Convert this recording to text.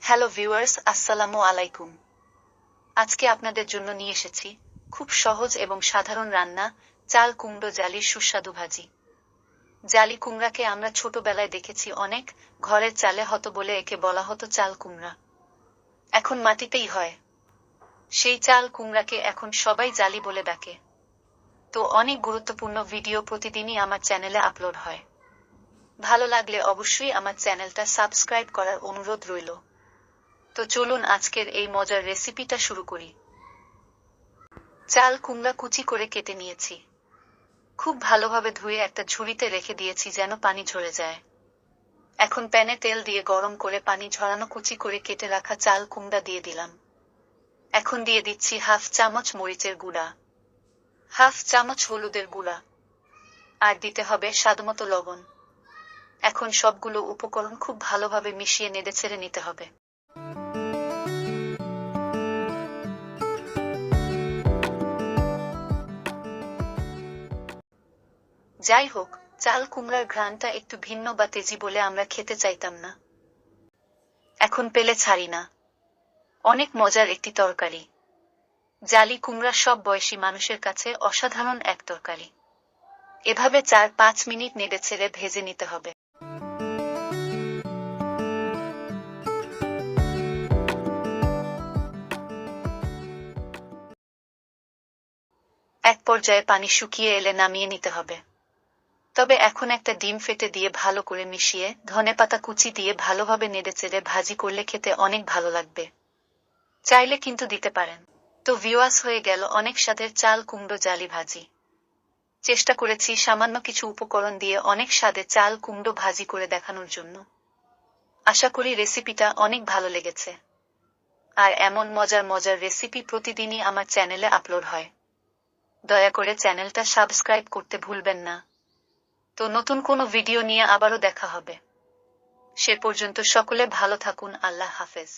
Hello viewers, আসসালামু আলাইকুম। আজকে আপনাদের জন্য নিয়ে এসেছি খুব সহজ এবং সাধারণ রান্না, চাল কুমড়ো জালির সুস্বাদু ভাজি। জালি কুমড়াকে আমরা ছোটবেলায় দেখেছি অনেক, ঘরের চালে হতো বলে একে বলা হতো চাল কুমড়া। এখন মাটিতেই হয়। সেই চাল কুমড়াকে এখন সবাই জালি বলে ডাকে। তো অনেক গুরুত্বপূর্ণ ভিডিও প্রতিদিনই আমার চ্যানেলে আপলোড হয়। ভালো লাগলে অবশ্যই আমার চ্যানেলটা সাবস্ক্রাইব করার অনুরোধ রইল। তো চলুন আজকের এই মজার রেসিপিটা শুরু করি। চাল কুমড়া কুচি করে কেটে নিয়েছি। খুব ভালোভাবে ধুয়ে একটা ঝুড়িতে রেখে দিয়েছি যেন পানি ঝরে যায়। এখন প্যানে তেল দিয়ে গরম করে পানি ঝরানো কুচি করে কেটে রাখা চাল কুমড়া দিয়ে দিলাম। এখন দিয়ে দিচ্ছি হাফ চামচ মরিচের গুঁড়া, হাফ চামচ হলুদের গুঁড়া, আর দিতে হবে স্বাদমতো লবণ। এখন সবগুলো উপকরণ খুব ভালোভাবে মিশিয়ে নেড়েচেড়ে নিতে হবে। যাই হোক, চাল কুমড়ার ঘ্রাণটা একটু ভিন্ন বা তেজি বলে আমরা খেতে চাইতাম না। এখন পেলে ছাড়ি না। অনেক মজার একটি তরকারি। জালি কুমড়া সব বয়সী মানুষের কাছে অসাধারণ এক তরকারি। এভাবে 4-5 মিনিট নেড়েচেড়ে ভেজে নিতে হবে। এক পর্যায়ে পানি শুকিয়ে এলে নামিয়ে নিতে হবে। তবে এখন একটা ডিম ফেটে দিয়ে ভালো করে মিশিয়ে ধনেপাতা কুচি দিয়ে ভালোভাবে নেড়েচেড়ে ভাজি করলে খেতে অনেক ভালো লাগবে। চাইলে কিন্তু দিতে পারেন। তো ভিউয়ার্স, হয়ে গেল অনেক স্বাদের চাল কুমড়ো জালি ভাজি। চেষ্টা করেছি সামান্য কিছু উপকরণ দিয়ে অনেক স্বাদে চাল কুমড়ো ভাজি করে দেখানোর জন্য। আশা করি রেসিপিটা অনেক ভালো লেগেছে। আর এমন মজার মজার রেসিপি প্রতিদিনই আমার চ্যানেলে আপলোড হয়। দয়া করে চ্যানেলটা সাবস্ক্রাইব করতে ভুলবেন না। তো নতুন কোনো ভিডিও নিয়ে আবারও দেখা হবে। সে পর্যন্ত সকলে ভালো থাকুন। আল্লাহ হাফেজ।